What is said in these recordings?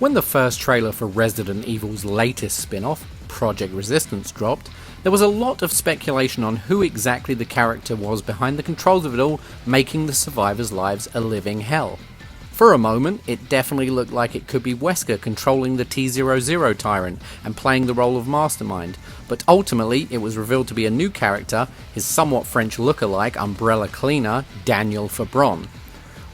When the first trailer for Resident Evil's latest spin-off, Project Resistance, dropped, there was a lot of speculation on who exactly the character was behind the controls of it all, making the survivors' lives a living hell. For a moment, it definitely looked like it could be Wesker controlling the T-00 tyrant and playing the role of Mastermind, but ultimately it was revealed to be a new character, his somewhat French look-alike umbrella cleaner, Daniel Fabron.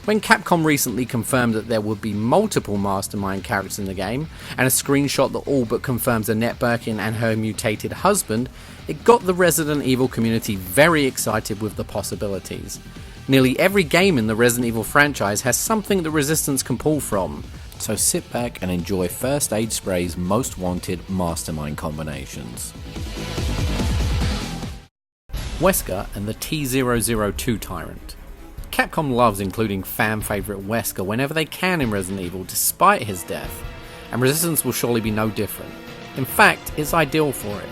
When Capcom recently confirmed that there would be multiple Mastermind characters in the game, and a screenshot that all but confirms Annette Birkin and her mutated husband, it got the Resident Evil community very excited with the possibilities. Nearly every game in the Resident Evil franchise has something the Resistance can pull from, so sit back and enjoy First Aid Spray's most wanted Mastermind combinations. Wesker and the T-002 Tyrant. Capcom loves including fan favourite Wesker whenever they can in Resident Evil despite his death, and Resistance will surely be no different. In fact, it's ideal for it.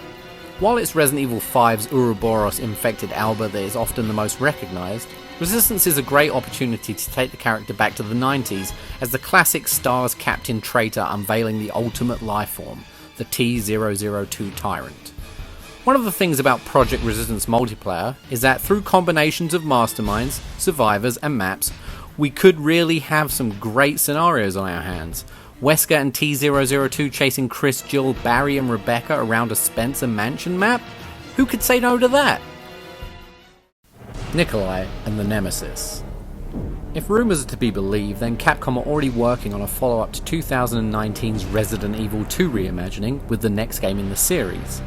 While it's Resident Evil 5's Ouroboros infected Alba that is often the most recognised, Resistance is a great opportunity to take the character back to the 90s as the classic STARS Captain Traitor unveiling the ultimate lifeform, the T-002 Tyrant. One of the things about Project Resistance multiplayer is that through combinations of masterminds, survivors and maps, we could really have some great scenarios on our hands. Wesker and T-002 chasing Chris, Jill, Barry and Rebecca around a Spencer Mansion map? Who could say no to that? NICOLAI and the NEMESIS. If rumours are to be believed, then Capcom are already working on a follow-up to 2019's Resident Evil 2 reimagining with the next game in the series.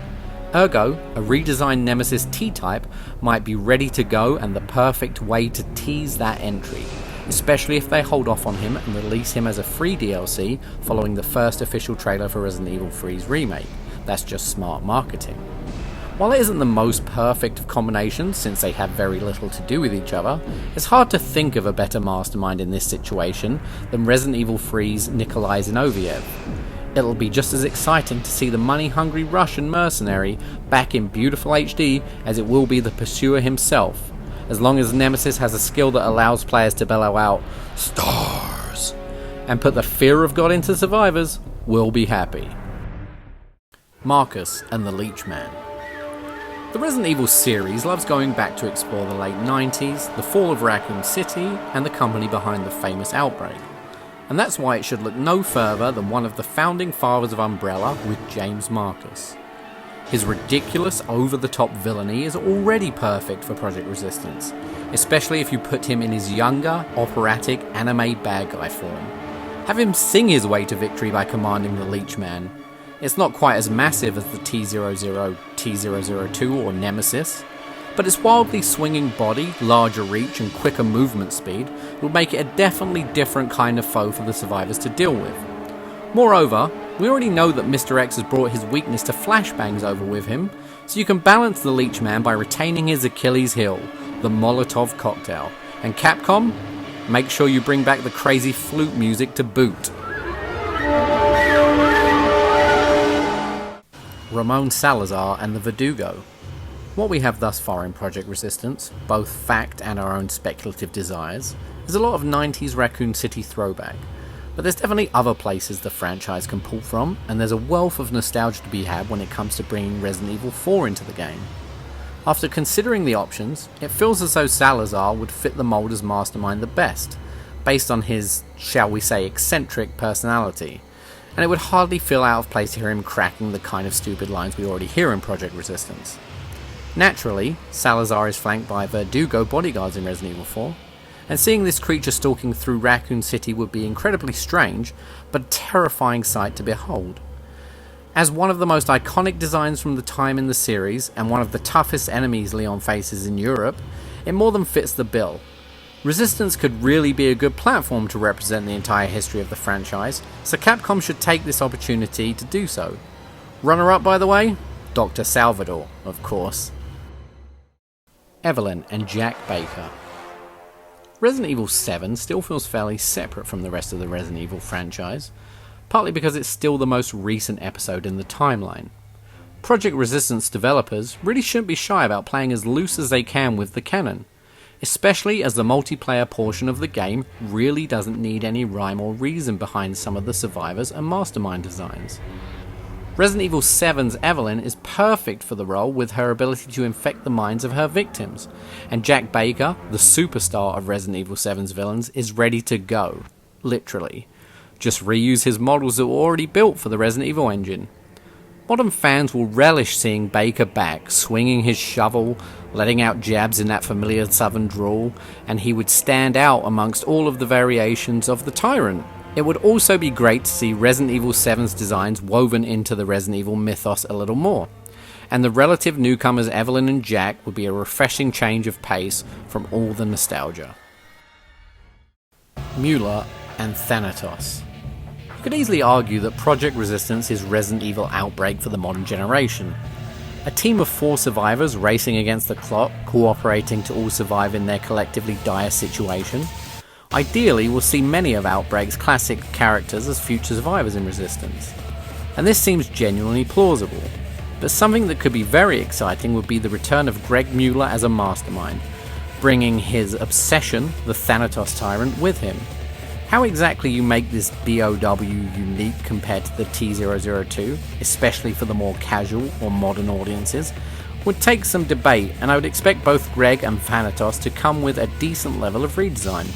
Ergo, a redesigned Nemesis T-Type might be ready to go and the perfect way to tease that entry, especially if they hold off on him and release him as a free DLC following the first official trailer for Resident Evil 3's remake. That's just smart marketing. While it isn't the most perfect of combinations since they have very little to do with each other, it's hard to think of a better mastermind in this situation than Resident Evil 3's NICOLAI Zinoviev. It'll be just as exciting to see the money-hungry Russian mercenary back in beautiful HD as it will be the pursuer himself, as long as Nemesis has a skill that allows players to bellow out, "Stars!" and put the fear of God into survivors, we'll be happy. Marcus and the Leech Man. The Resident Evil series loves going back to explore the late 90s, the fall of Raccoon City, and the company behind the famous Outbreak. And that's why it should look no further than one of the founding fathers of Umbrella with James Marcus. His ridiculous, over-the-top villainy is already perfect for Project Resistance, especially if you put him in his younger, operatic, anime bad guy form. Have him sing his way to victory by commanding the Leech Man. It's not quite as massive as the T-00, T-002 or Nemesis, but its wildly swinging body, larger reach and quicker movement speed will make it a definitely different kind of foe for the survivors to deal with. Moreover, we already know that Mr. X has brought his weakness to flashbangs over with him, so you can balance the Leech Man by retaining his Achilles heel, the Molotov cocktail. And Capcom, make sure you bring back the crazy flute music to boot. Ramon Salazar and the Verdugo. What we have thus far in Project Resistance, both fact and our own speculative desires, is a lot of 90s Raccoon City throwback, but there's definitely other places the franchise can pull from, and there's a wealth of nostalgia to be had when it comes to bringing Resident Evil 4 into the game. After considering the options, it feels as though Salazar would fit the mold as Mastermind the best, based on his, shall we say, eccentric personality, and it would hardly feel out of place to hear him cracking the kind of stupid lines we already hear in Project Resistance. Naturally, Salazar is flanked by Verdugo bodyguards in Resident Evil 4, and seeing this creature stalking through Raccoon City would be incredibly strange, but a terrifying sight to behold. As one of the most iconic designs from the time in the series, and one of the toughest enemies Leon faces in Europe, it more than fits the bill. Resistance could really be a good platform to represent the entire history of the franchise, so Capcom should take this opportunity to do so. Runner-up, by the way? Dr. Salvador, of course. Evelyn and Jack Baker. Resident Evil 7 still feels fairly separate from the rest of the Resident Evil franchise, partly because it's still the most recent episode in the timeline. Project Resistance developers really shouldn't be shy about playing as loose as they can with the canon. especially as the multiplayer portion of the game really doesn't need any rhyme or reason behind some of the survivors and mastermind designs. Resident Evil 7's Evelyn is perfect for the role with her ability to infect the minds of her victims, and Jack Baker, the superstar of Resident Evil 7's villains, is ready to go, literally. Just reuse his models that were already built for the Resident Evil engine. Modern fans will relish seeing Baker back, swinging his shovel, letting out jabs in that familiar southern drawl, and he would stand out amongst all of the variations of the Tyrant. It would also be great to see Resident Evil 7's designs woven into the Resident Evil mythos a little more, and the relative newcomers Evelyn and Jack would be a refreshing change of pace from all the nostalgia. MUELLER and THANATOS. You could easily argue that Project Resistance is Resident Evil Outbreak for the modern generation. A team of 4 survivors racing against the clock, cooperating to all survive in their collectively dire situation. Ideally, we'll see many of Outbreak's classic characters as future survivors in Resistance. And this seems genuinely plausible. But something that could be very exciting would be the return of Greg Mueller as a mastermind, bringing his obsession, the Thanatos Tyrant, with him. How exactly you make this BOW unique compared to the T002, especially for the more casual or modern audiences, would take some debate, and I would expect both Greg and Thanatos to come with a decent level of redesign.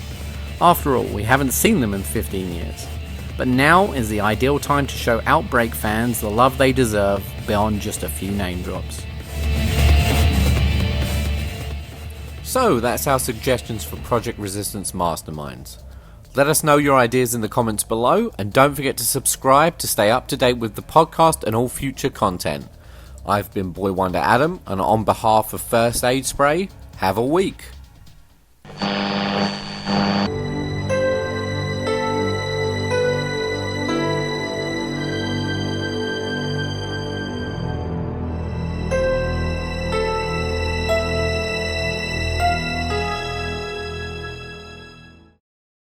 After all, we haven't seen them in 15 years. But now is the ideal time to show Outbreak fans the love they deserve beyond just a few name drops. So that's our suggestions for Project Resistance Masterminds. Let us know your ideas in the comments below, and don't forget to subscribe to stay up to date with the podcast and all future content. I've been Boy Wonder Adam, and on behalf of First Aid Spray, have a week.